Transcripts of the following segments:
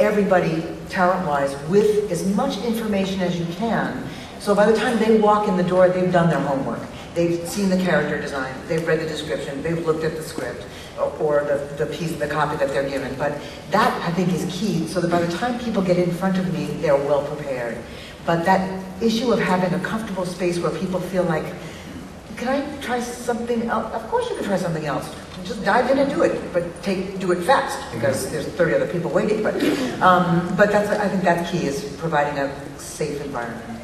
everybody, talent-wise, with as much information as you can. So by the time they walk in the door, they've done their homework. They've seen the character design, they've read the description, they've looked at the script, or the copy that they're given. But that, I think, is key, so that by the time people get in front of me, they're well prepared. But that issue of having a comfortable space where people feel like, can I try something else? Of course you can try something else. Just dive in and do it, but do it fast, because there's 30 other people waiting. But that's, I think that key is providing a safe environment.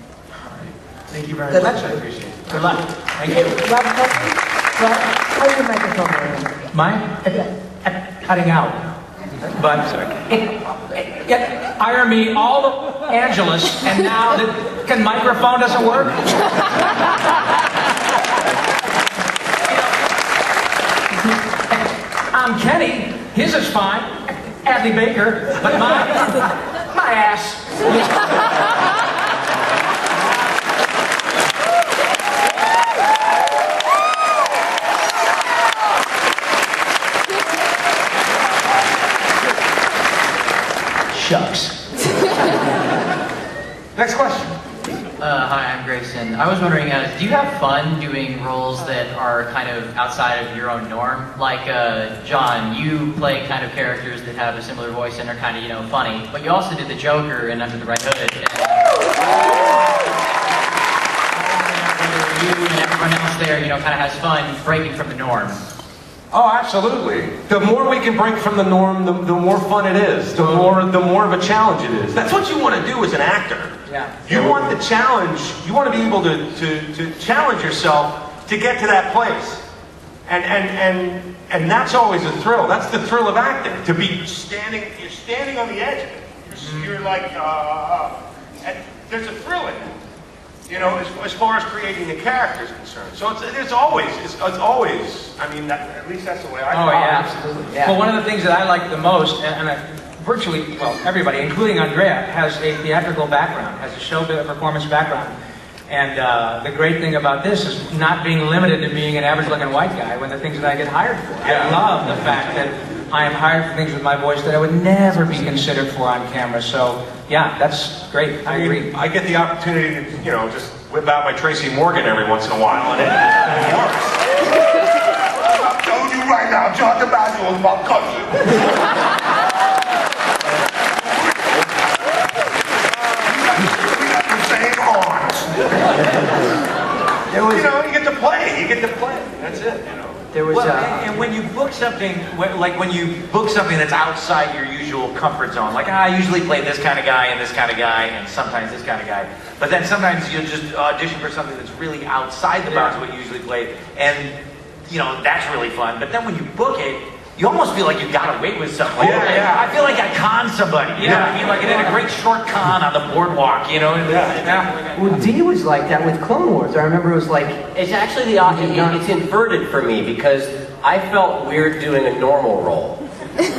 Thank you very Good much. luck. I appreciate it. Good luck. Thank you. Rob, how's your microphone going? Mine? Cutting out. But hire me all the Angelus, and now the microphone doesn't work? I'm Kenny. His is fine. Adley Baker. But my ass. Shucks. Next question. Hi, I'm Grayson. I was wondering, do you have fun doing roles that are kind of outside of your own norm? Like, John, you play kind of characters that have a similar voice and are kind of, funny, but you also did the Joker in Under the Red Hood. And you and everyone else there, kind of has fun breaking from the norm. Oh, absolutely. The more we can break from the norm, the more fun it is. The more of a challenge it is. That's what you want to do as an actor. Yeah. You want the challenge. You want to be able to challenge yourself to get to that place. And that's always a thrill. That's the thrill of acting. To be standing, you're standing on the edge of it. You're like, and there's a thrill in it. As far as creating the character is concerned. So it's always, I mean, at least that's the way I Oh, yeah, absolutely. Yeah. Well, one of the things that I like the most, and virtually, everybody, including Andrea, has a theatrical background, has a show performance background. And the great thing about this is not being limited to being an average-looking white guy when the things that I get hired for. Yeah. I love the fact that I am hired for things with my voice that I would never be considered for on camera. So, yeah, that's great. I agree. I get the opportunity to, just whip out my Tracy Morgan every once in a while, and it works. I'm telling you right now, John DiMaggio is my cousin. We got the same arms. You get to play. You get to play. That's it. There was and when you book something, that's outside your usual comfort zone, like I usually play this kind of guy and this kind of guy and sometimes this kind of guy, but then sometimes you just audition for something that's really outside the bounds of what you usually play, and that's really fun. But then when you book it, you almost feel like you got away with something. I feel like I conned somebody. You know what I mean? Like I did a great short con on the boardwalk. Well, Dee was like that with Clone Wars. I remember it was like... It's actually it's inverted for me, because I felt weird doing a normal role. Because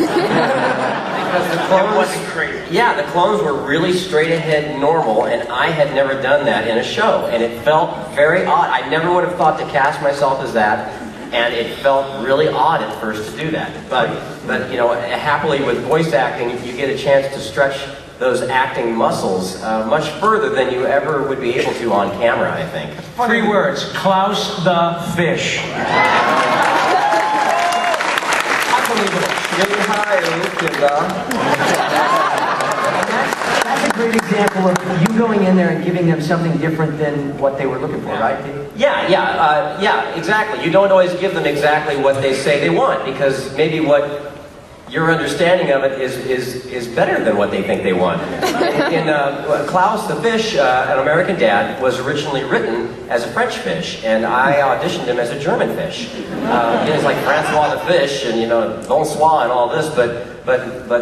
the clones, wasn't crazy. Yeah, the clones were really straight ahead normal, and I had never done that in a show, and it felt very odd. I never would have thought to cast myself as that, and it felt really odd at first to do that. But happily with voice acting, you get a chance to stretch those acting muscles much further than you ever would be able to on camera, I think. 3 words: Klaus the Fish. Unbelievable. That's a great example of you going in there and giving them something different than what they were looking for, right? Yeah, exactly. You don't always give them exactly what they say they want, because maybe what your understanding of it is better than what they think they want. In Klaus the Fish, An American Dad, was originally written as a French fish, and I auditioned him as a German fish. It's like Francois the Fish and bonsoir and all this, but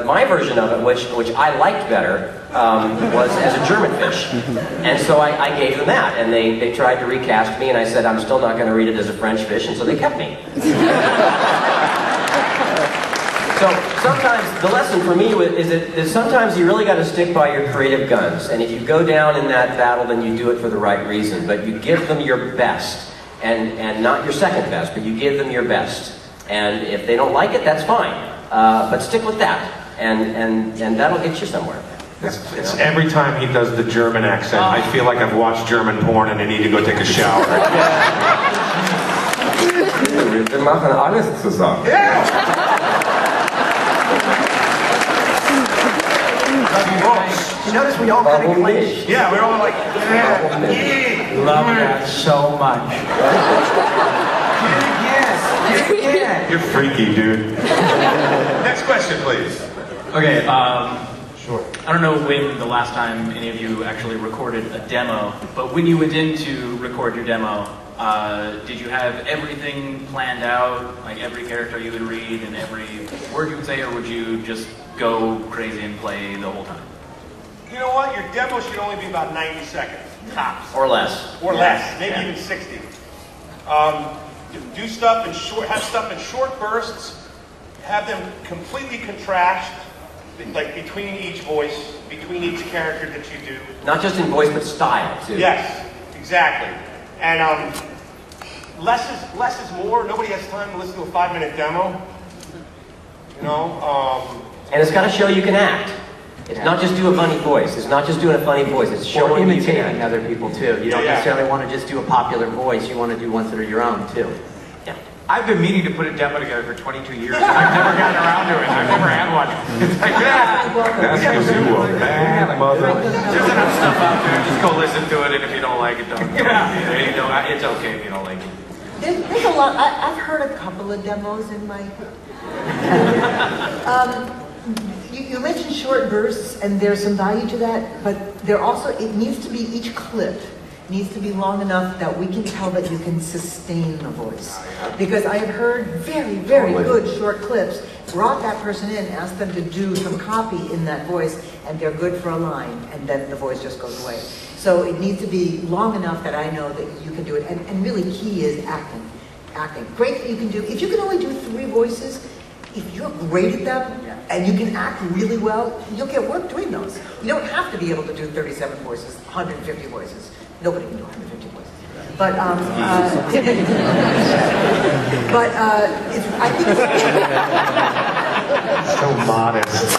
my version of it, which I liked better, was as a German fish. And so I gave them that, and they tried to recast me, and I said I'm still not going to read it as a French fish, and so they kept me. So sometimes, the lesson for me is that sometimes you really got to stick by your creative guns. And if you go down in that battle, then you do it for the right reason. But you give them your best. And not your second best, but you give them your best. And if they don't like it, that's fine. But stick with that. and that'll get you somewhere. It's every time he does the German accent, I feel like I've watched German porn and I need to go take a shower. Wir machen alles zusammen. You notice we all kind of glitch. Yeah, we're all like, Love that so much. you're freaky, dude. Next question, please. Okay, sure. I don't know when the last time any of you actually recorded a demo, but when you went in to record your demo, did you have everything planned out, like every character you would read and every word you would say, or would you just go crazy and play the whole time? You know what? Your demo should only be about 90 seconds, tops. Or less. Or less, maybe even 60. Do stuff in short, have stuff in short bursts, have them completely contrast, like between each voice, between each character that you do. Not just in voice, but style too. Yes, exactly. And less is more. Nobody has time to listen to a 5-minute demo. You know. And it's got to show you can act. It's not just do a funny voice. It's not just doing a funny voice. It's Or showing you can imitating act. other people too. You don't necessarily want to just do a popular voice. You want to do ones that are your own too. I've been meaning to put a demo together for 22 years, and I've never gotten around to it. I've never had one. It's like, That's because you are bad mother. There's enough stuff out there, just go listen to it, and if you don't like it, don't. You know, it's okay if you don't like it. There's a lot. I've heard a couple of demos in my. You mentioned short bursts, and there's some value to that, but there also, it needs to be, each clip needs to be long enough that we can tell that you can sustain the voice. Because I have heard very, very good short clips, brought that person in, asked them to do some copy in that voice, and they're good for a line, and then the voice just goes away. So it needs to be long enough that I know that you can do it, and really key is acting. Acting. Great that you can do, if you can only do 3 voices, if you're great at them, and you can act really well, you'll get work doing those. You don't have to be able to do 37 voices, 150 voices. Nobody can do 150 voices. But, I think it's... So modest.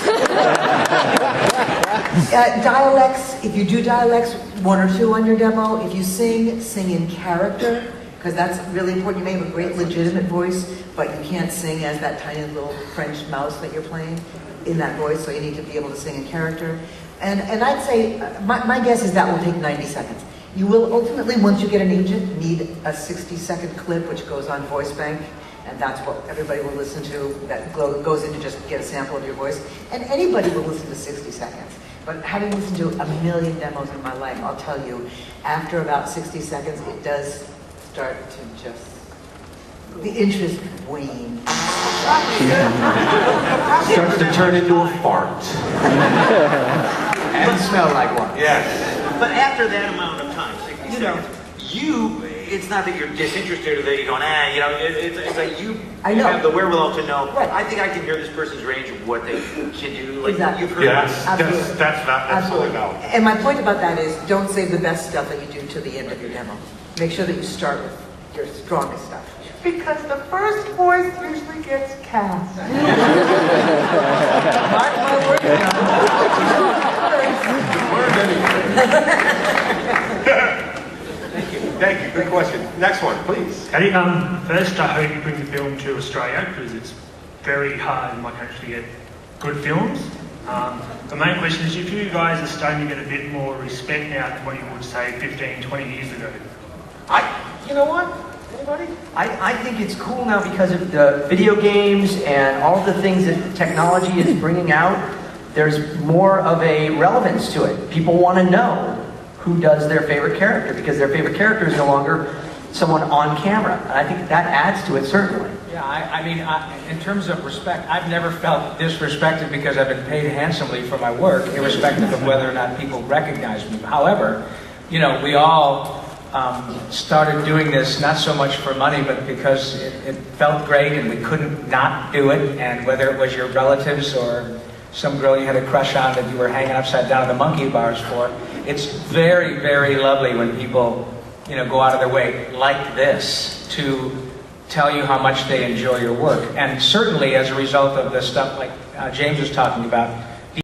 Dialects, if you do dialects, 1 or 2 on your demo. If you sing, sing in character, because that's really important. You may have a great legitimate voice, but you can't sing as that tiny little French mouse that you're playing in that voice, so you need to be able to sing in character. And I'd say, my guess is that will take 90 seconds. You will ultimately, once you get an agent, need a 60-second clip which goes on Voice Bank, and that's what everybody will listen to, that goes in to just get a sample of your voice. And anybody will listen to 60 seconds. But having listened to a million demos in my life, I'll tell you, after about 60 seconds, it does start to just, the interest wanes. Starts to turn into a fart. And smell like one. Yes. But after that amount of time, 60 seconds, it's not that you're disinterested or that you're going, it's like you have the wherewithal to know, Right. I think I can hear this person's range of what they can do. Like, Exactly. you've heard That's absolutely valid. And my point about that is, don't save the best stuff that you do to the end of your demo. Make sure that you start with your strongest stuff. Because the first voice usually gets cast. Mark my Thank you. Good question. Next one, please. Okay, first I hope you bring the film to Australia because it's very hard in my country to get good films. The main question is if you guys are starting to get a bit more respect now than what you would say 15, 20 years ago. You know what? Anybody? I think it's cool now because of the video games and all the things that technology is bringing out. There's more of a relevance to it. People want to know who does their favorite character because their favorite character is no longer someone on camera. And I think that adds to it, certainly. Yeah, I mean, in terms of respect, I've never felt disrespected because I've been paid handsomely for my work, irrespective of whether or not people recognize me. However, we all started doing this not so much for money, but because it felt great and we couldn't not do it. And whether it was your relatives or some girl you had a crush on that you were hanging upside down in the monkey bars for, it's very, very lovely when people, go out of their way like this to tell you how much they enjoy your work. And certainly as a result of the stuff like James was talking about.